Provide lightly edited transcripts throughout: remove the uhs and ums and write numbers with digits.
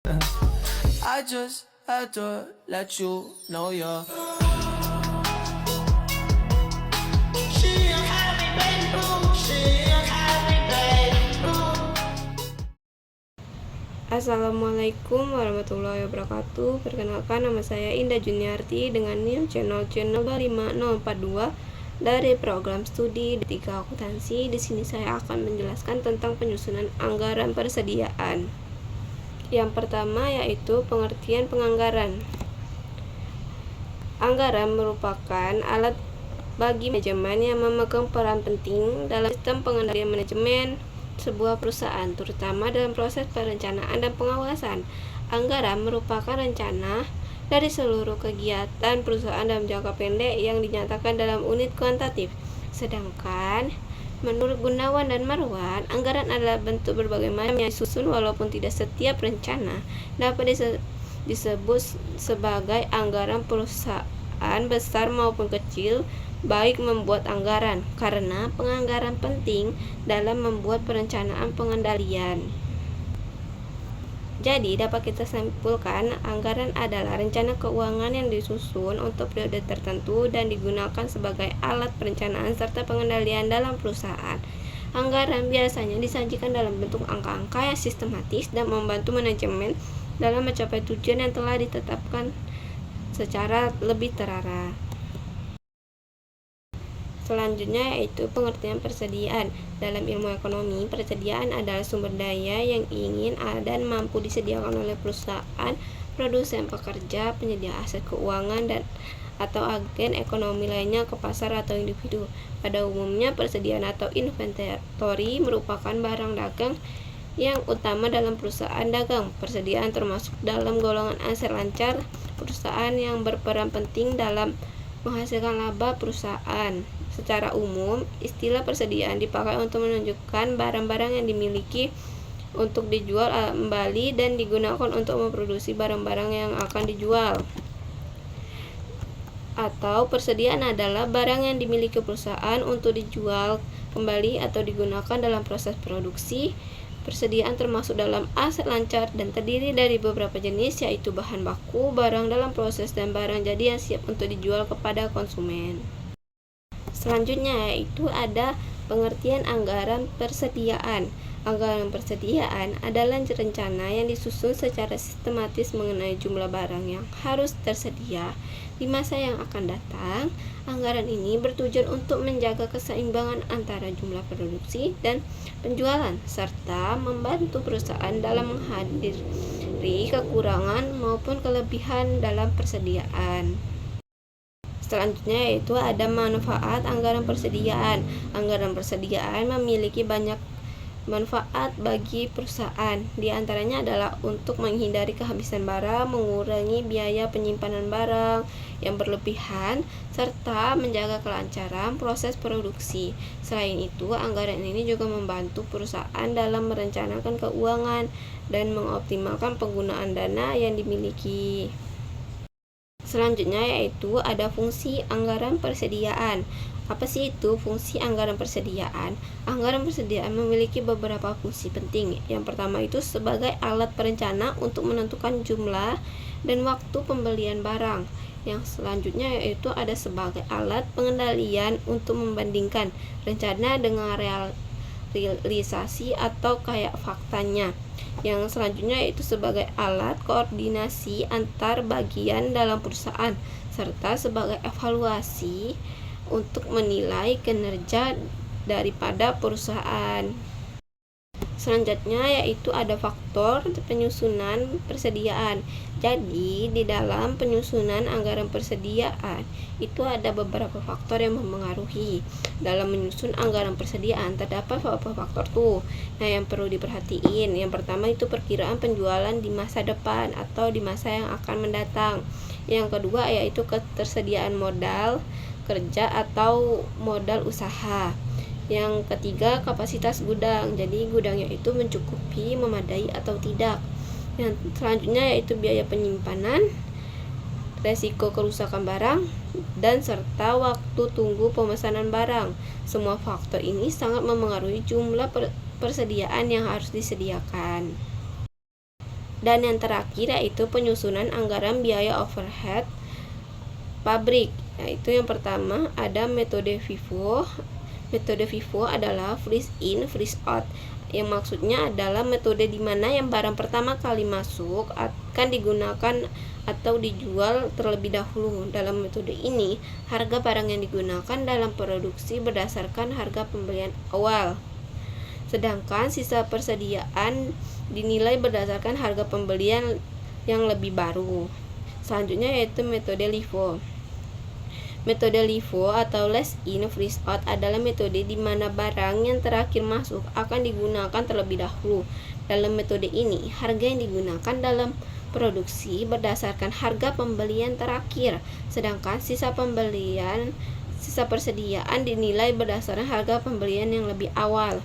I just had to let you know you're. Assalamualaikum warahmatullahi wabarakatuh. Perkenalkan, nama saya Indah Juniarti dengan NIM channel 25042 dari program studi D3 Akuntansi. Di sini saya akan menjelaskan tentang penyusunan anggaran persediaan. Yang pertama yaitu pengertian penganggaran. Anggaran merupakan alat bagi manajemen yang memegang peran penting dalam sistem pengendalian manajemen sebuah perusahaan, terutama dalam proses perencanaan dan pengawasan. Anggaran merupakan rencana dari seluruh kegiatan perusahaan dalam jangka pendek yang dinyatakan dalam unit kuantitatif. Sedangkan menurut Gunawan dan Marwan, anggaran adalah bentuk berbagai macam yang disusun walaupun tidak setiap rencana dapat disebut sebagai anggaran. Perusahaan besar maupun kecil baik membuat anggaran karena penganggaran penting dalam membuat perencanaan pengendalian. Jadi dapat kita simpulkan, anggaran adalah rencana keuangan yang disusun untuk periode tertentu dan digunakan sebagai alat perencanaan serta pengendalian dalam perusahaan. Anggaran biasanya disajikan dalam bentuk angka-angka yang sistematis dan membantu manajemen dalam mencapai tujuan yang telah ditetapkan secara lebih terarah. Selanjutnya yaitu pengertian persediaan. Dalam ilmu ekonomi, persediaan adalah sumber daya yang ingin dan mampu disediakan oleh perusahaan, produsen, pekerja, penyedia aset keuangan, dan atau agen ekonomi lainnya ke pasar atau individu. Pada umumnya, persediaan atau inventory merupakan barang dagang yang utama dalam perusahaan dagang. Persediaan termasuk dalam golongan aset lancar perusahaan yang berperan penting dalam menghasilkan laba perusahaan. Secara umum, istilah persediaan dipakai untuk menunjukkan barang-barang yang dimiliki untuk dijual kembali dan digunakan untuk memproduksi barang-barang yang akan dijual. Atau persediaan adalah barang yang dimiliki perusahaan untuk dijual kembali atau digunakan dalam proses produksi. Persediaan termasuk dalam aset lancar dan terdiri dari beberapa jenis, yaitu bahan baku, barang dalam proses, dan barang jadi yang siap untuk dijual kepada konsumen. Selanjutnya yaitu ada pengertian anggaran persediaan. Anggaran persediaan adalah rencana yang disusun secara sistematis mengenai jumlah barang yang harus tersedia di masa yang akan datang. Anggaran ini bertujuan untuk menjaga keseimbangan antara jumlah produksi dan penjualan, serta membantu perusahaan dalam menghadiri kekurangan maupun kelebihan dalam persediaan. Selanjutnya yaitu ada manfaat anggaran persediaan. Anggaran persediaan memiliki banyak manfaat bagi perusahaan. Di antaranya adalah untuk menghindari kehabisan barang, mengurangi biaya penyimpanan barang yang berlebihan, serta menjaga kelancaran proses produksi. Selain itu, anggaran ini juga membantu perusahaan dalam merencanakan keuangan dan mengoptimalkan penggunaan dana yang dimiliki. Selanjutnya yaitu ada fungsi anggaran persediaan. Apa sih itu fungsi anggaran persediaan? Anggaran persediaan memiliki beberapa fungsi penting. Yang pertama itu sebagai alat perencana untuk menentukan jumlah dan waktu pembelian barang. Yang selanjutnya yaitu ada sebagai alat pengendalian untuk membandingkan rencana dengan realisasi atau kayak faktanya. Yang selanjutnya yaitu sebagai alat koordinasi antar bagian dalam perusahaan serta sebagai evaluasi untuk menilai kinerja daripada perusahaan. Selanjutnya yaitu ada faktor penyusunan persediaan. Jadi di dalam penyusunan anggaran persediaan itu ada beberapa faktor yang mempengaruhi. Dalam menyusun anggaran persediaan terdapat beberapa faktor tuh. Nah, yang perlu diperhatiin, yang pertama itu perkiraan penjualan di masa depan atau di masa yang akan mendatang. Yang kedua yaitu ketersediaan modal kerja atau modal usaha. Yang ketiga, kapasitas gudang. Jadi gudangnya itu mencukupi, memadai atau tidak. Yang selanjutnya yaitu biaya penyimpanan, resiko kerusakan barang, dan serta waktu tunggu pemesanan barang. Semua faktor ini sangat memengaruhi jumlah persediaan yang harus disediakan. Dan yang terakhir yaitu penyusunan anggaran biaya overhead pabrik. Yaitu yang pertama ada metode FIFO. Metode FIFO adalah freeze in, freeze out. Yang maksudnya adalah metode di mana yang barang pertama kali masuk akan digunakan atau dijual terlebih dahulu. Dalam metode ini, harga barang yang digunakan dalam produksi berdasarkan harga pembelian awal. Sedangkan sisa persediaan dinilai berdasarkan harga pembelian yang lebih baru. Selanjutnya yaitu metode LIFO. Metode LIFO atau last in freeze out adalah metode di mana barang yang terakhir masuk akan digunakan terlebih dahulu. Dalam metode ini, harga yang digunakan dalam produksi berdasarkan harga pembelian terakhir, sedangkan sisa persediaan dinilai berdasarkan harga pembelian yang lebih awal.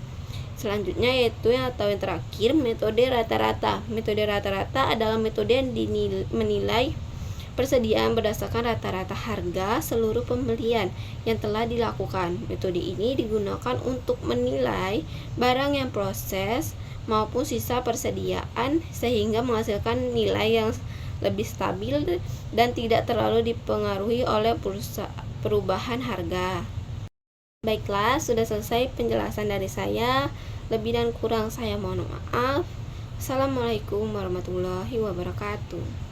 Selanjutnya yaitu yang terakhir metode rata-rata. Metode rata-rata adalah metode yang menilai persediaan berdasarkan rata-rata harga seluruh pembelian yang telah dilakukan. Metode ini digunakan untuk menilai barang yang proses maupun sisa persediaan sehingga menghasilkan nilai yang lebih stabil dan tidak terlalu dipengaruhi oleh perubahan harga. Baiklah, sudah selesai penjelasan dari saya. Lebih dan kurang saya mohon maaf. Assalamualaikum warahmatullahi wabarakatuh.